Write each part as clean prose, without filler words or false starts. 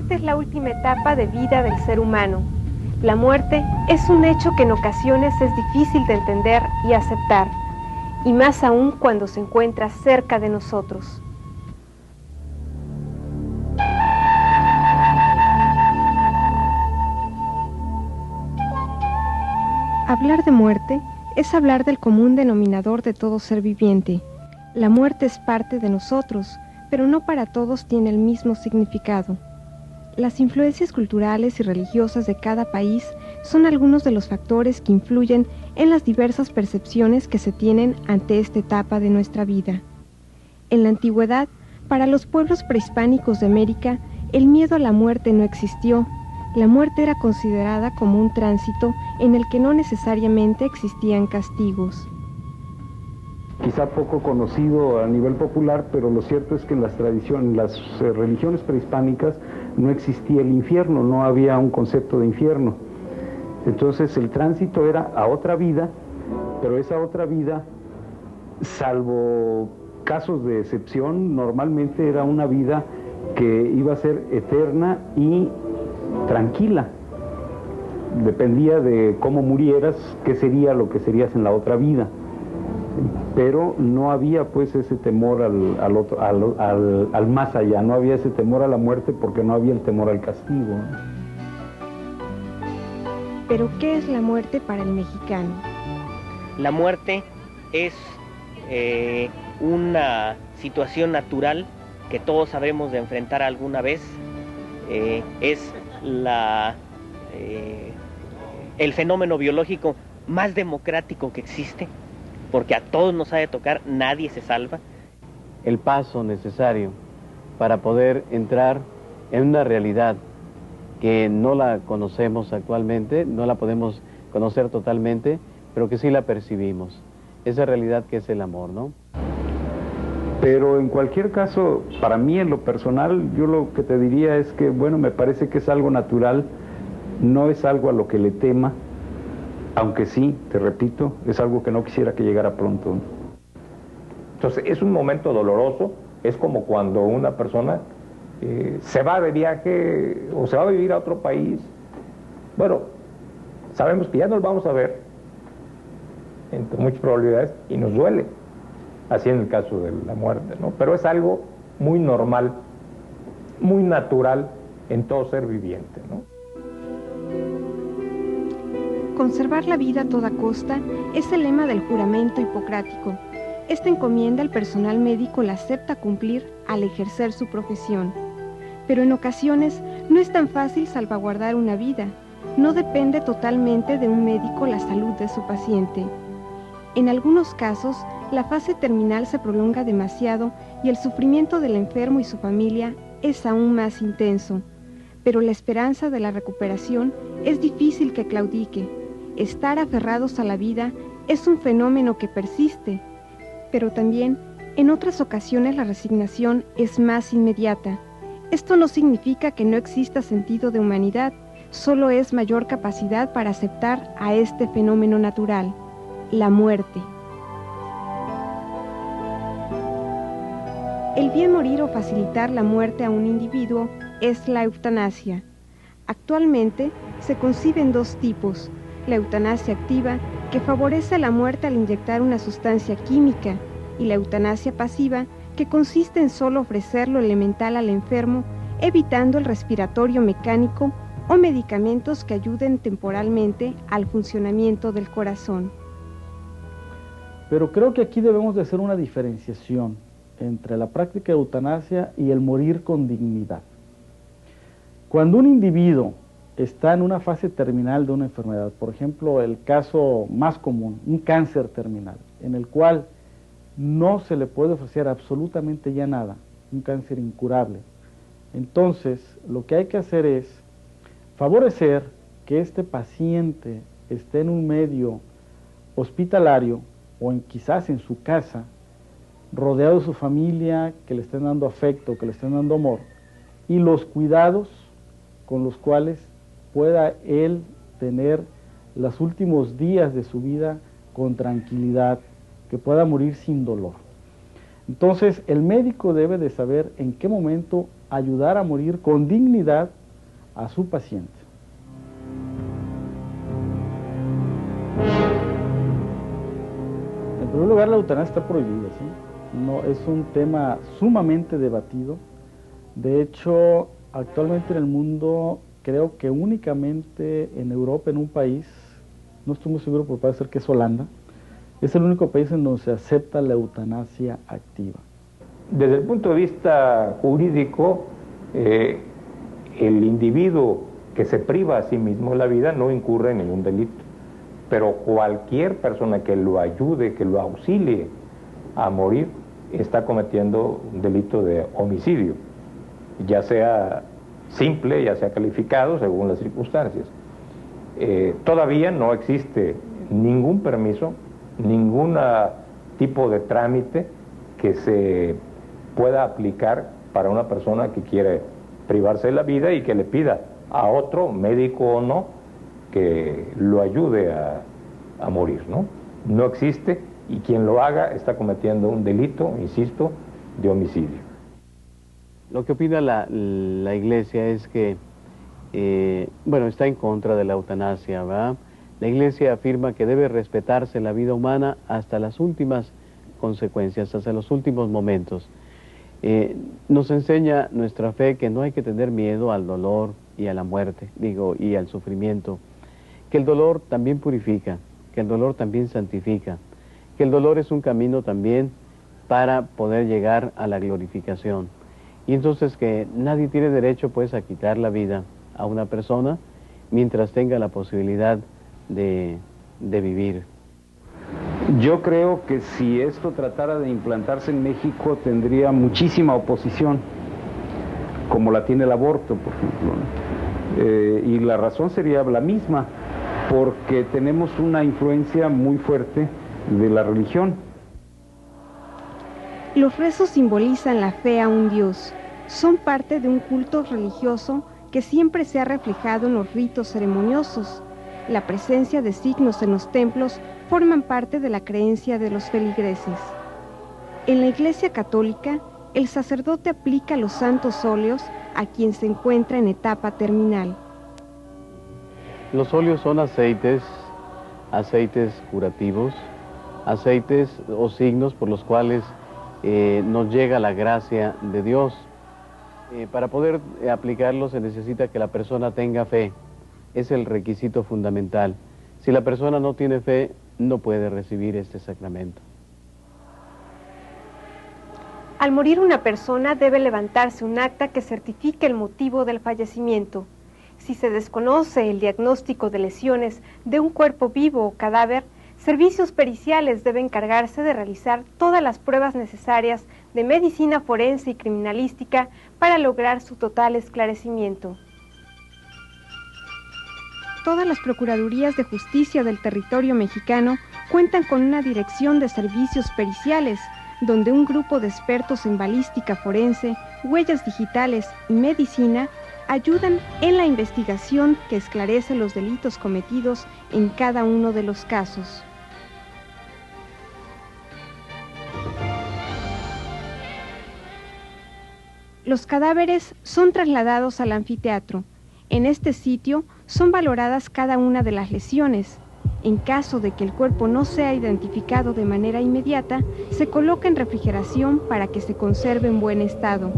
Esta es la última etapa de vida del ser humano. La muerte es un hecho que en ocasiones es difícil de entender y aceptar, y más aún cuando se encuentra cerca de nosotros. Hablar de muerte es hablar del común denominador de todo ser viviente. La muerte es parte de nosotros, pero no para todos tiene el mismo significado. Las influencias culturales y religiosas de cada país son algunos de los factores que influyen en las diversas percepciones que se tienen ante esta etapa de nuestra vida. En la antigüedad, para los pueblos prehispánicos de América, el miedo a la muerte no existió. La muerte era considerada como un tránsito en el que no necesariamente existían castigos. Quizá poco conocido a nivel popular, pero lo cierto es que en las religiones prehispánicas no existía el infierno, no había un concepto de infierno. Entonces el tránsito era a otra vida, pero esa otra vida, salvo casos de excepción, normalmente era una vida que iba a ser eterna y tranquila. Dependía de cómo murieras, qué sería lo que serías en la otra vida. Pero no había pues ese temor al más allá, no había ese temor a la muerte porque no había el temor al castigo. ¿Pero qué es la muerte para el mexicano? La muerte es una situación natural que todos sabemos de enfrentar alguna vez. Es el fenómeno biológico más democrático que existe, porque a todos nos ha de tocar, nadie se salva. El paso necesario para poder entrar en una realidad que no la conocemos actualmente, no la podemos conocer totalmente, pero que sí la percibimos. Esa realidad que es el amor, ¿no? Pero en cualquier caso, para mí en lo personal, yo lo que te diría es que, bueno, me parece que es algo natural, no es algo a lo que le tema, aunque sí, te repito, es algo que no quisiera que llegara pronto. Entonces, es un momento doloroso, es como cuando una persona se va de viaje o se va a vivir a otro país. Bueno, sabemos que ya nos vamos a ver, entre muchas probabilidades, y nos duele, así en el caso de la muerte, ¿no? Pero es algo muy normal, muy natural en todo ser viviente, ¿no? Conservar la vida a toda costa es el lema del juramento hipocrático. Esta encomienda el personal médico la acepta cumplir al ejercer su profesión. Pero en ocasiones no es tan fácil salvaguardar una vida. No depende totalmente de un médico la salud de su paciente. En algunos casos, la fase terminal se prolonga demasiado y el sufrimiento del enfermo y su familia es aún más intenso. Pero la esperanza de la recuperación es difícil que claudique. Estar aferrados a la vida es un fenómeno que persiste, pero también en otras ocasiones la resignación es más inmediata. Esto no significa que no exista sentido de humanidad, solo es mayor capacidad para aceptar a este fenómeno natural, la muerte. El bien morir o facilitar la muerte a un individuo es la eutanasia. Actualmente se conciben dos tipos: la eutanasia activa, que favorece la muerte al inyectar una sustancia química, y la eutanasia pasiva, que consiste en solo ofrecer lo elemental al enfermo, evitando el respiratorio mecánico o medicamentos que ayuden temporalmente al funcionamiento del corazón. Pero creo que aquí debemos de hacer una diferenciación entre la práctica de eutanasia y el morir con dignidad. Cuando un individuo está en una fase terminal de una enfermedad, por ejemplo, el caso más común, un cáncer terminal, en el cual no se le puede ofrecer absolutamente ya nada, un cáncer incurable. Entonces, lo que hay que hacer es favorecer que este paciente esté en un medio hospitalario o quizás en su casa, rodeado de su familia, que le estén dando afecto, que le estén dando amor, y los cuidados con los cuales pueda él tener los últimos días de su vida con tranquilidad, que pueda morir sin dolor. Entonces, el médico debe de saber en qué momento ayudar a morir con dignidad a su paciente. En primer lugar, la eutanasia está prohibida, ¿sí? No, es un tema sumamente debatido. De hecho, actualmente en el mundo, creo que únicamente en Europa, en un país, no estoy muy seguro, pero parece ser que es Holanda, es el único país en donde se acepta la eutanasia activa. Desde el punto de vista jurídico, el individuo que se priva a sí mismo de la vida no incurre en ningún delito, pero cualquier persona que lo ayude, que lo auxilie a morir, está cometiendo un delito de homicidio, ya sea simple, ya sea calificado, según las circunstancias. Todavía no existe ningún permiso, ningún tipo de trámite que se pueda aplicar para una persona que quiere privarse de la vida y que le pida a otro, médico o no, que lo ayude a morir, ¿no? No existe, y quien lo haga está cometiendo un delito, insisto, de homicidio. Lo que opina la Iglesia es que, bueno, está en contra de la eutanasia, ¿verdad? La Iglesia afirma que debe respetarse la vida humana hasta las últimas consecuencias, hasta los últimos momentos. Nos enseña nuestra fe que no hay que tener miedo al dolor y a la muerte, y al sufrimiento, que el dolor también purifica, que el dolor también santifica, que el dolor es un camino también para poder llegar a la glorificación. Y entonces que nadie tiene derecho pues a quitar la vida a una persona mientras tenga la posibilidad de vivir. Yo creo que si esto tratara de implantarse en México tendría muchísima oposición, como la tiene el aborto, por ejemplo, ¿no? Y la razón sería la misma, porque tenemos una influencia muy fuerte de la religión. Los rezos simbolizan la fe a un Dios. Son parte de un culto religioso que siempre se ha reflejado en los ritos ceremoniosos. La presencia de signos en los templos forman parte de la creencia de los feligreses. En la Iglesia Católica, el sacerdote aplica los santos óleos a quien se encuentra en etapa terminal. Los óleos son aceites curativos, aceites o signos por los cuales nos llega la gracia de Dios. Para poder aplicarlo se necesita que la persona tenga fe, es el requisito fundamental. Si la persona no tiene fe, no puede recibir este sacramento. Al morir una persona debe levantarse un acta que certifique el motivo del fallecimiento. Si se desconoce el diagnóstico de lesiones de un cuerpo vivo o cadáver, servicios periciales deben encargarse de realizar todas las pruebas necesarias de medicina forense y criminalística para lograr su total esclarecimiento. Todas las Procuradurías de Justicia del territorio mexicano cuentan con una dirección de servicios periciales, donde un grupo de expertos en balística forense, huellas digitales y medicina ayudan en la investigación que esclarece los delitos cometidos en cada uno de los casos. Los cadáveres son trasladados al anfiteatro. En este sitio son valoradas cada una de las lesiones. En caso de que el cuerpo no sea identificado de manera inmediata, se coloca en refrigeración para que se conserve en buen estado.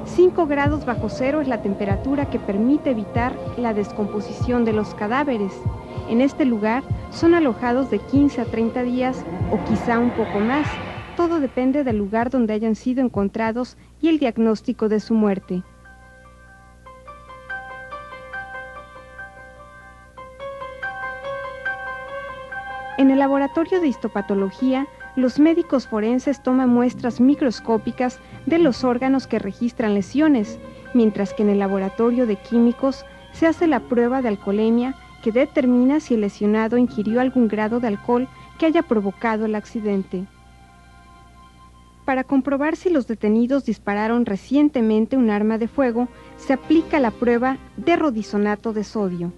5 grados bajo cero es la temperatura que permite evitar la descomposición de los cadáveres. En este lugar son alojados de 15 a 30 días o quizá un poco más. Todo depende del lugar donde hayan sido encontrados y el diagnóstico de su muerte. En el laboratorio de histopatología, los médicos forenses toman muestras microscópicas de los órganos que registran lesiones, mientras que en el laboratorio de químicos se hace la prueba de alcoholemia que determina si el lesionado ingirió algún grado de alcohol que haya provocado el accidente. Para comprobar si los detenidos dispararon recientemente un arma de fuego, se aplica la prueba de rodisonato de sodio.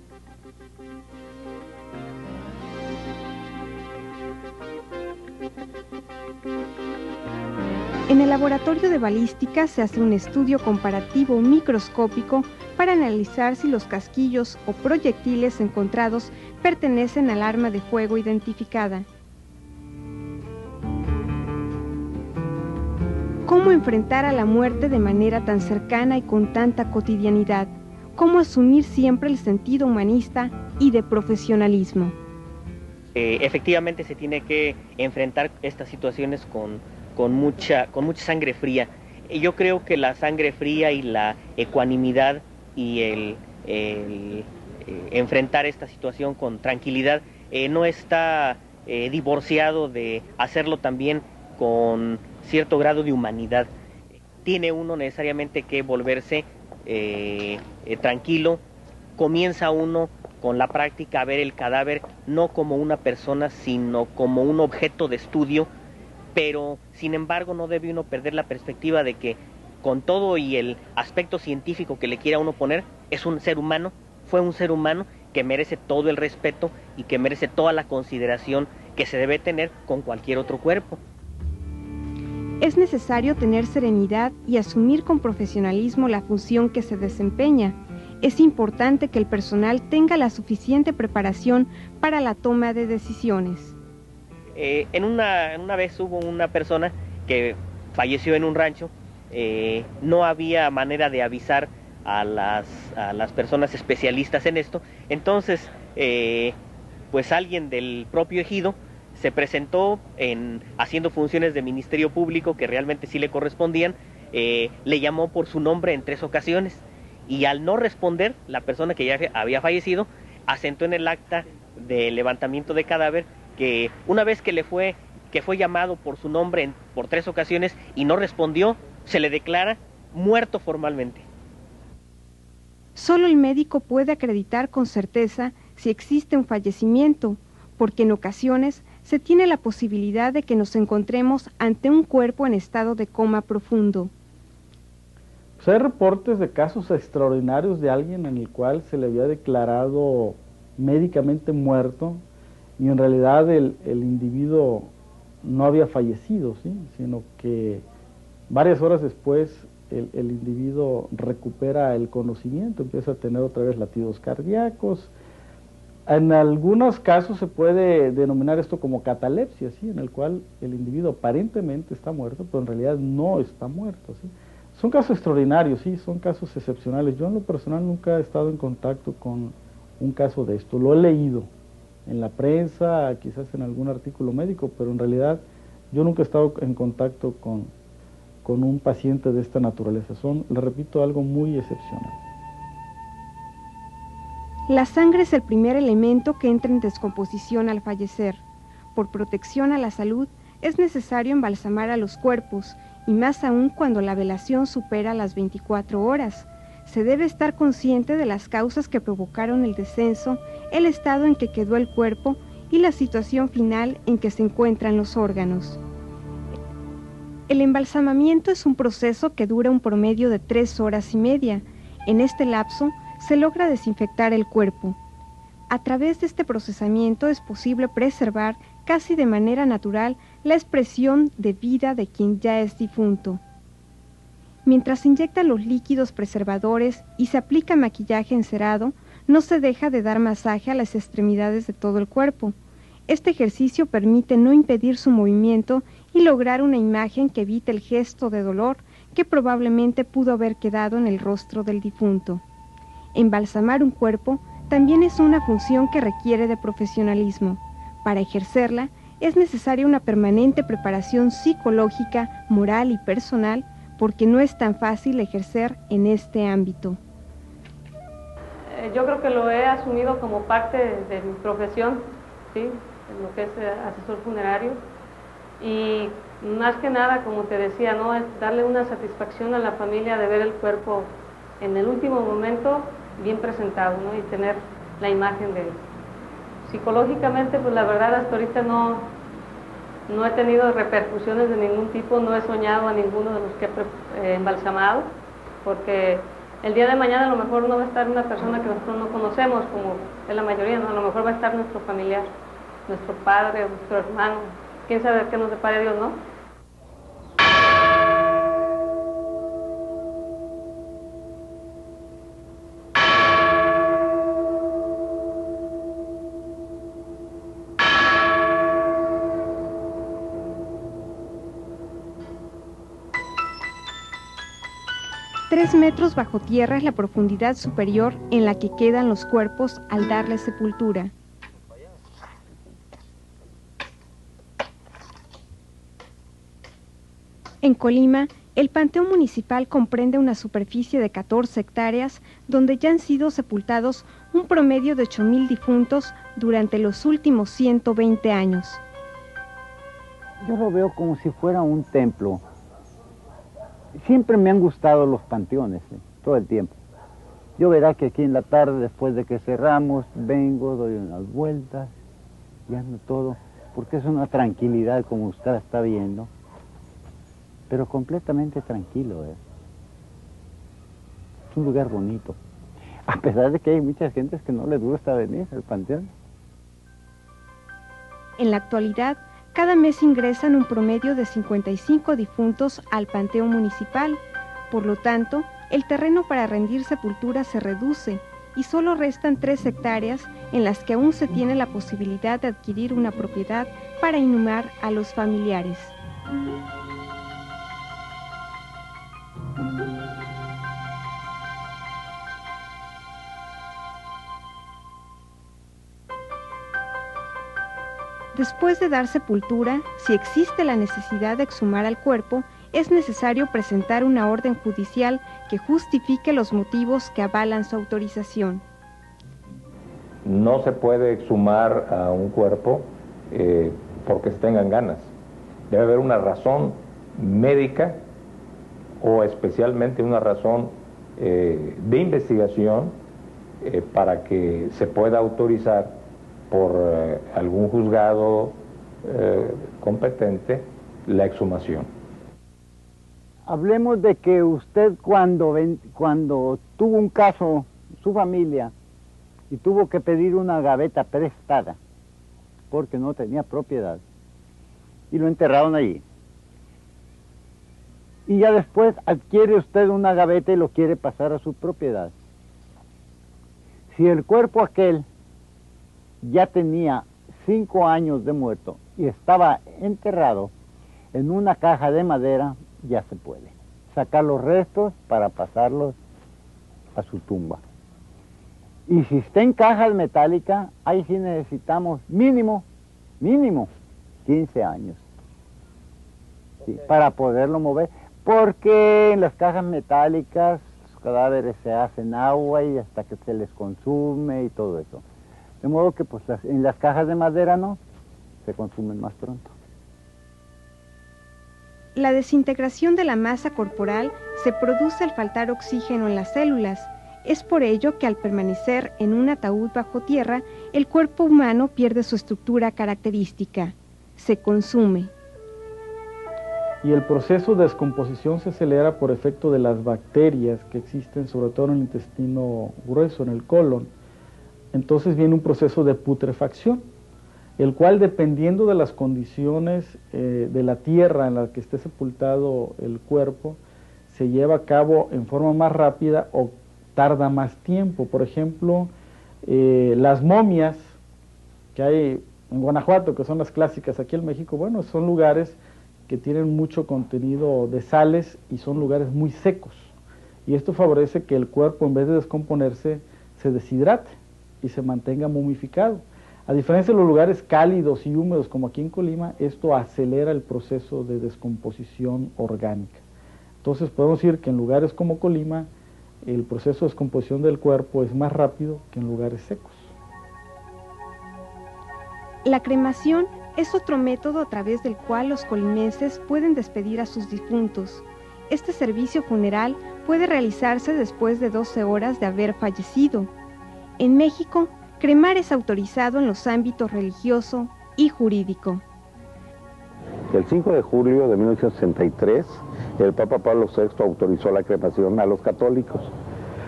En el laboratorio de balística se hace un estudio comparativo microscópico para analizar si los casquillos o proyectiles encontrados pertenecen al arma de fuego identificada. ¿Cómo enfrentar a la muerte de manera tan cercana y con tanta cotidianidad? ¿Cómo asumir siempre el sentido humanista y de profesionalismo? Efectivamente se tiene que enfrentar estas situaciones con mucha sangre fría. Yo creo que la sangre fría y la ecuanimidad y el enfrentar esta situación con tranquilidad no está divorciado de hacerlo también con cierto grado de humanidad. Tiene uno necesariamente que volverse tranquilo. Comienza uno con la práctica a ver el cadáver no como una persona, sino como un objeto de estudio, pero sin embargo no debe uno perder la perspectiva de que con todo y el aspecto científico que le quiera uno poner, es un ser humano, fue un ser humano que merece todo el respeto y que merece toda la consideración que se debe tener con cualquier otro cuerpo. Es necesario tener serenidad y asumir con profesionalismo la función que se desempeña. Es importante que el personal tenga la suficiente preparación para la toma de decisiones. En una vez hubo una persona que falleció en un rancho. No había manera de avisar a las personas especialistas en esto. Entonces, pues alguien del propio ejido se presentó haciendo funciones de ministerio público que realmente sí le correspondían. Le llamó por su nombre en 3 ocasiones y al no responder, la persona que ya había fallecido asentó en el acta de levantamiento de cadáver que una vez que fue llamado por su nombre por 3 ocasiones y no respondió, se le declara muerto formalmente. Solo el médico puede acreditar con certeza si existe un fallecimiento, porque en ocasiones se tiene la posibilidad de que nos encontremos ante un cuerpo en estado de coma profundo. Pues hay reportes de casos extraordinarios de alguien en el cual se le había declarado médicamente muerto y en realidad el individuo no había fallecido, ¿sí? Sino que varias horas después el individuo recupera el conocimiento, empieza a tener otra vez latidos cardíacos. En algunos casos se puede denominar esto como catalepsia, ¿sí? En el cual el individuo aparentemente está muerto, pero en realidad no está muerto, ¿sí? Son casos extraordinarios, sí, son casos excepcionales. Yo en lo personal nunca he estado en contacto con un caso de esto. Lo he leído en la prensa, quizás en algún artículo médico, pero en realidad yo nunca he estado en contacto con un paciente de esta naturaleza. Son, le repito, algo muy excepcional. La sangre es el primer elemento que entra en descomposición al fallecer. Por protección a la salud, es necesario embalsamar a los cuerpos, y más aún cuando la velación supera las 24 horas. Se debe estar consciente de las causas que provocaron el descenso, el estado en que quedó el cuerpo y la situación final en que se encuentran los órganos. El embalsamamiento es un proceso que dura un promedio de 3 horas y media. En este lapso se logra desinfectar el cuerpo. A través de este procesamiento es posible preservar casi de manera natural la expresión de vida de quien ya es difunto. Mientras se inyectan los líquidos preservadores y se aplica maquillaje encerado, no se deja de dar masaje a las extremidades de todo el cuerpo. Este ejercicio permite no impedir su movimiento y lograr una imagen que evite el gesto de dolor que probablemente pudo haber quedado en el rostro del difunto. Embalsamar un cuerpo también es una función que requiere de profesionalismo. Para ejercerla, es necesaria una permanente preparación psicológica, moral y personal, porque no es tan fácil ejercer en este ámbito. Yo creo que lo he asumido como parte de mi profesión, ¿sí? En lo que es asesor funerario, y más que nada, como te decía, ¿no? Es darle una satisfacción a la familia de ver el cuerpo en el último momento bien presentado, ¿no? Y tener la imagen de él. Psicológicamente, pues la verdad hasta ahorita no he tenido repercusiones de ningún tipo, no he soñado a ninguno de los que he embalsamado, porque el día de mañana a lo mejor no va a estar una persona que nosotros no conocemos, como es la mayoría, ¿no? A lo mejor va a estar nuestro familiar, nuestro padre, nuestro hermano, quién sabe qué nos depare Dios, ¿no? 3 metros bajo tierra es la profundidad superior en la que quedan los cuerpos al darle sepultura. En Colima, el Panteón Municipal comprende una superficie de 14 hectáreas donde ya han sido sepultados un promedio de 8,000 difuntos durante los últimos 120 años. Yo lo veo como si fuera un templo. Siempre me han gustado los panteones, todo el tiempo. Yo verá que aquí en la tarde, después de que cerramos, vengo, doy unas vueltas, y ando todo, porque es una tranquilidad como usted está viendo, pero completamente tranquilo. Es un lugar bonito, a pesar de que hay muchas gentes que no les gusta venir al panteón. En la actualidad, cada mes ingresan un promedio de 55 difuntos al Panteón Municipal. Por lo tanto, el terreno para rendir sepultura se reduce y solo restan 3 hectáreas en las que aún se tiene la posibilidad de adquirir una propiedad para inhumar a los familiares. Después de dar sepultura, si existe la necesidad de exhumar al cuerpo, es necesario presentar una orden judicial que justifique los motivos que avalan su autorización. No se puede exhumar a un cuerpo porque se tengan ganas. Debe haber una razón médica o especialmente una razón de investigación para que se pueda autorizar por algún juzgado competente la exhumación. Hablemos de que usted cuando tuvo un caso, su familia, y tuvo que pedir una gaveta prestada, porque no tenía propiedad, y lo enterraron allí. Y ya después adquiere usted una gaveta y lo quiere pasar a su propiedad. Si el cuerpo aquel ya tenía 5 años de muerto y estaba enterrado en una caja de madera, ya se puede sacar los restos para pasarlos a su tumba. Y si está en cajas metálicas, ahí sí necesitamos mínimo 15 años, ¿sí?, para poderlo mover, porque en las cajas metálicas los cadáveres se hacen agua y hasta que se les consume y todo eso. De modo que pues en las cajas de madera no, se consumen más pronto. La desintegración de la masa corporal se produce al faltar oxígeno en las células. Es por ello que al permanecer en un ataúd bajo tierra, el cuerpo humano pierde su estructura característica, se consume. Y el proceso de descomposición se acelera por efecto de las bacterias que existen sobre todo en el intestino grueso, en el colon. Entonces viene un proceso de putrefacción, el cual, dependiendo de las condiciones de la tierra en la que esté sepultado el cuerpo, se lleva a cabo en forma más rápida o tarda más tiempo. Por ejemplo, las momias que hay en Guanajuato, que son las clásicas aquí en México, bueno, son lugares que tienen mucho contenido de sales y son lugares muy secos. Y esto favorece que el cuerpo, en vez de descomponerse, se deshidrate y se mantenga momificado. A diferencia de los lugares cálidos y húmedos como aquí en Colima, esto acelera el proceso de descomposición orgánica. Entonces podemos decir que en lugares como Colima el proceso de descomposición del cuerpo es más rápido que en lugares secos. La cremación es otro método a través del cual los colimenses pueden despedir a sus difuntos. Este servicio funeral puede realizarse después de 12 horas de haber fallecido. En México, cremar es autorizado en los ámbitos religioso y jurídico. El 5 de julio de 1963, el Papa Pablo VI autorizó la cremación a los católicos.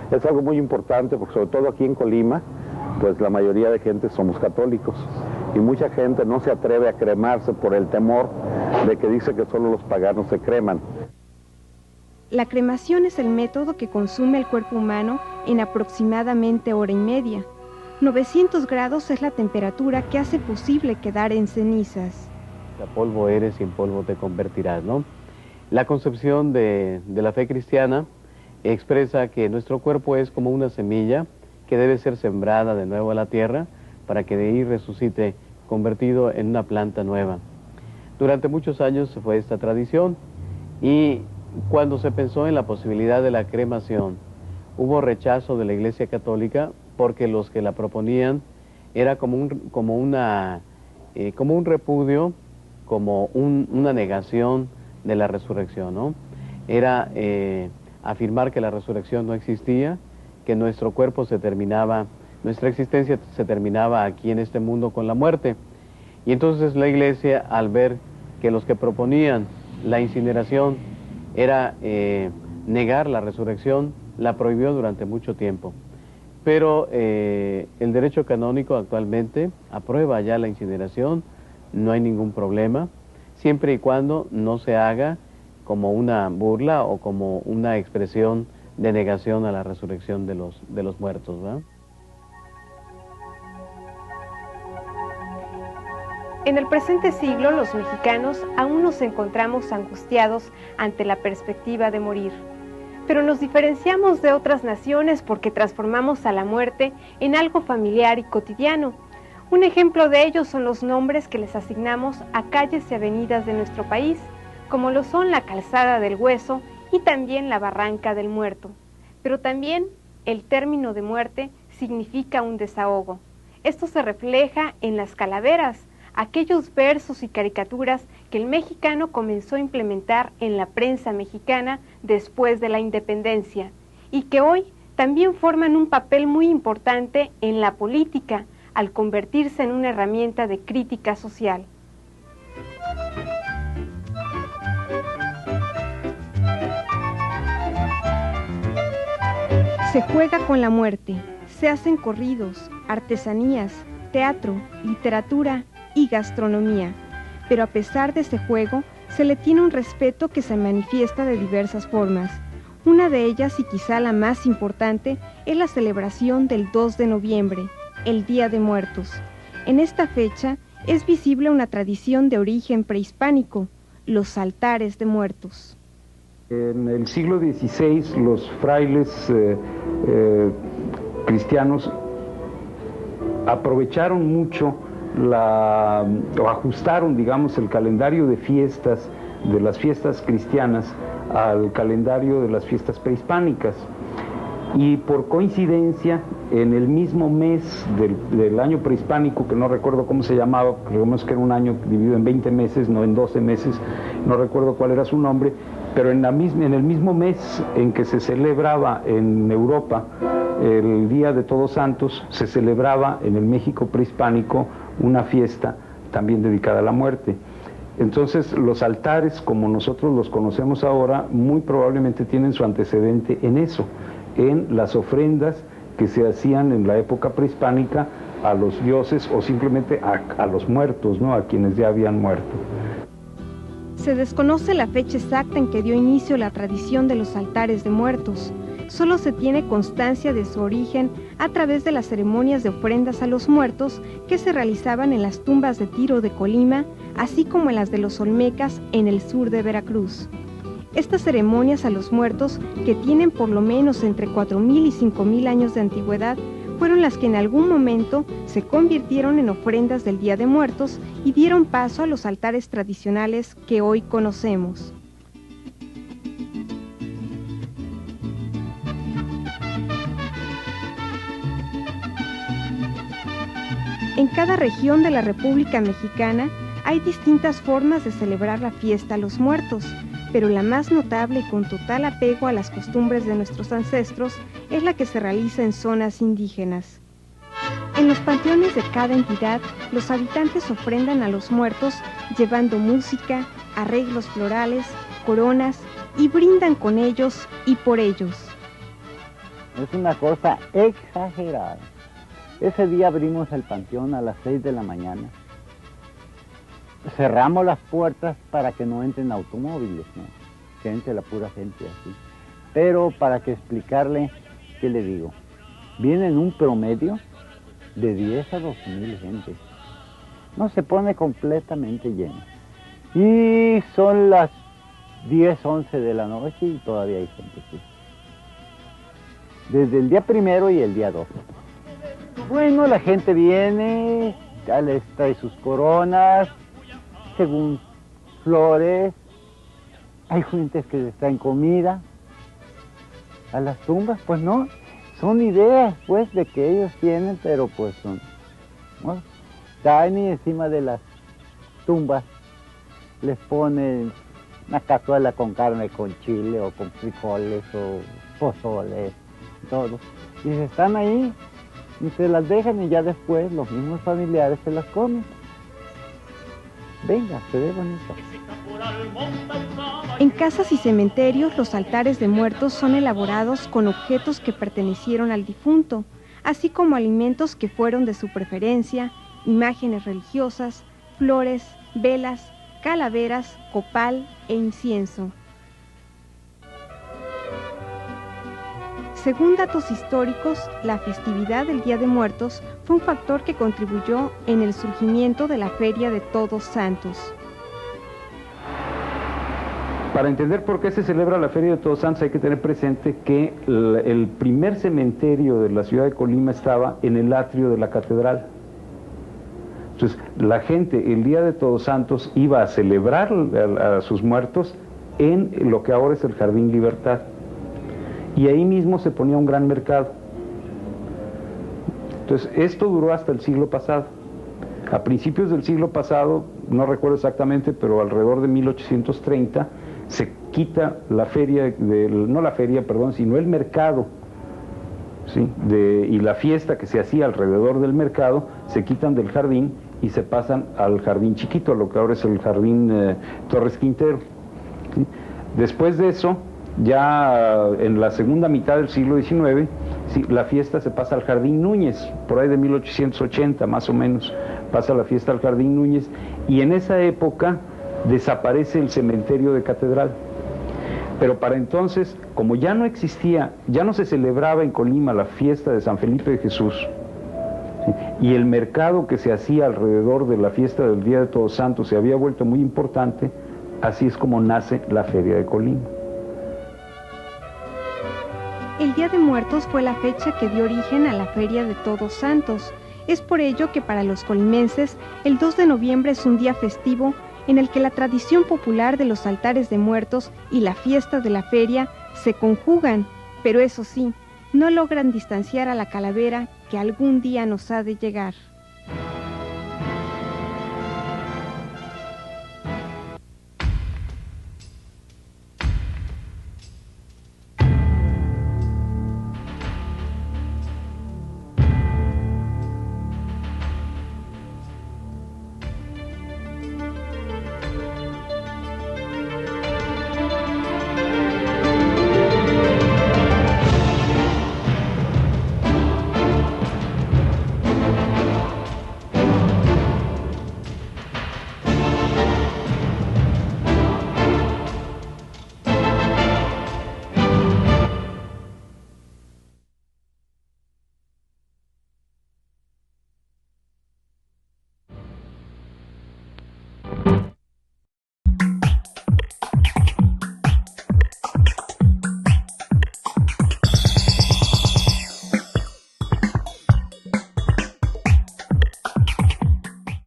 Es algo muy importante porque sobre todo aquí en Colima, pues la mayoría de gente somos católicos y mucha gente no se atreve a cremarse por el temor de que dice que solo los paganos se creman. La cremación es el método que consume el cuerpo humano en aproximadamente hora y media. 900 grados es la temperatura que hace posible quedar en cenizas. A polvo eres y en polvo te convertirás, ¿no? La concepción de la fe cristiana expresa que nuestro cuerpo es como una semilla que debe ser sembrada de nuevo a la tierra para que de ahí resucite convertido en una planta nueva. Durante muchos años se fue esta tradición y cuando se pensó en la posibilidad de la cremación, hubo rechazo de la Iglesia Católica porque los que la proponían era como un repudio, como una negación de la resurrección, ¿no? Era afirmar que la resurrección no existía, que nuestro cuerpo se terminaba, nuestra existencia se terminaba aquí en este mundo con la muerte. Y entonces la Iglesia, al ver que los que proponían la incineración era negar la resurrección, la prohibió durante mucho tiempo. Pero el derecho canónico actualmente aprueba ya la incineración, no hay ningún problema, siempre y cuando no se haga como una burla o como una expresión de negación a la resurrección de los muertos, ¿verdad? En el presente siglo, los mexicanos aún nos encontramos angustiados ante la perspectiva de morir. Pero nos diferenciamos de otras naciones porque transformamos a la muerte en algo familiar y cotidiano. Un ejemplo de ello son los nombres que les asignamos a calles y avenidas de nuestro país, como lo son la Calzada del Hueso y también la Barranca del Muerto. Pero también el término de muerte significa un desahogo. Esto se refleja en las calaveras, aquellos versos y caricaturas que el mexicano comenzó a implementar en la prensa mexicana después de la independencia y que hoy también forman un papel muy importante en la política al convertirse en una herramienta de crítica social. Se juega con la muerte, se hacen corridos, artesanías, teatro, literatura y gastronomía, pero a pesar de ese juego, se le tiene un respeto que se manifiesta de diversas formas. Una de ellas, y quizá la más importante, es la celebración del 2 de noviembre, el Día de Muertos. En esta fecha es visible una tradición de origen prehispánico, los altares de muertos. En el siglo XVI, los frailes cristianos aprovecharon mucho o ajustaron, digamos, el calendario de fiestas, de las fiestas cristianas, al calendario de las fiestas prehispánicas. Y por coincidencia, en el mismo mes del año prehispánico, que no recuerdo cómo se llamaba, creemos que era un año dividido en 20 meses, no en 12 meses, no recuerdo cuál era su nombre, pero en el mismo mes en que se celebraba en Europa el Día de Todos Santos, se celebraba en el México prehispánico una fiesta también dedicada a la muerte. Entonces, los altares, como nosotros los conocemos ahora, muy probablemente tienen su antecedente en eso, en las ofrendas que se hacían en la época prehispánica a los dioses o simplemente a los muertos, ¿no? A quienes ya habían muerto. Se desconoce la fecha exacta en que dio inicio la tradición de los altares de muertos. Solo se tiene constancia de su origen a través de las ceremonias de ofrendas a los muertos que se realizaban en las tumbas de Tiro de Colima, así como en las de los Olmecas en el sur de Veracruz. Estas ceremonias a los muertos, que tienen por lo menos entre 4.000 y 5.000 años de antigüedad, fueron las que en algún momento se convirtieron en ofrendas del Día de Muertos y dieron paso a los altares tradicionales que hoy conocemos. En cada región de la República Mexicana hay distintas formas de celebrar la fiesta a los muertos, pero la más notable y con total apego a las costumbres de nuestros ancestros es la que se realiza en zonas indígenas. En los panteones de cada entidad, los habitantes ofrendan a los muertos llevando música, arreglos florales, coronas y brindan con ellos y por ellos. Es una cosa exagerada. Ese día abrimos el panteón a las 6 de la mañana. Cerramos las puertas para que no entren automóviles, ¿no? Que entre la pura gente así. Pero para que explicarle, ¿qué le digo? Vienen un promedio de 10 a 12.000 gente. No se pone completamente lleno. Y son las 10, 11 de la noche y todavía hay gente aquí. desde el día 1 y el día 2. Bueno, la gente viene, ya les trae sus coronas, según flores, hay gentes que les traen comida a las tumbas, pues no, son ideas pues de que ellos tienen, pero pues son, ¿no? Traen y encima de las tumbas les ponen una cazuela con carne, con chile o con frijoles o pozole, todo, y están ahí y se las dejan y ya después los mismos familiares se las comen. Venga, se ve bonito. En casas y cementerios, los altares de muertos son elaborados con objetos que pertenecieron al difunto, así como alimentos que fueron de su preferencia, imágenes religiosas, flores, velas, calaveras, copal e incienso. Según datos históricos, la festividad del Día de Muertos fue un factor que contribuyó en el surgimiento de la Feria de Todos Santos. Para entender por qué se celebra la Feria de Todos Santos hay que tener presente que el primer cementerio de la ciudad de Colima estaba en el atrio de la catedral. Entonces, la gente el Día de Todos Santos iba a celebrar a sus muertos en lo que ahora es el Jardín Libertad. Y ahí mismo se ponía un gran mercado. Entonces, esto duró hasta el siglo pasado. A principios del siglo pasado, no recuerdo exactamente, pero alrededor de 1830, se quita la feria, no la feria, perdón, sino el mercado, ¿sí? Y la fiesta que se hacía alrededor del mercado, se quitan del jardín y se pasan al jardín chiquito, a lo que ahora es el Jardín Torres Quintero, ¿sí? Después de eso, ya en la segunda mitad del siglo XIX, sí, la fiesta se pasa al Jardín Núñez, por ahí de 1880 más o menos, pasa la fiesta al Jardín Núñez, y en esa época desaparece el cementerio de Catedral. Pero para entonces, como ya no existía, ya no se celebraba en Colima la fiesta de San Felipe de Jesús, ¿sí? Y el mercado que se hacía alrededor de la fiesta del Día de Todos Santos se había vuelto muy importante, así es como nace la Feria de Colima. El Día de Muertos fue la fecha que dio origen a la Feria de Todos Santos. Es por ello que para los colimenses el 2 de noviembre es un día festivo en el que la tradición popular de los altares de muertos y la fiesta de la feria se conjugan, pero eso sí, no logran distanciar a la calavera que algún día nos ha de llegar.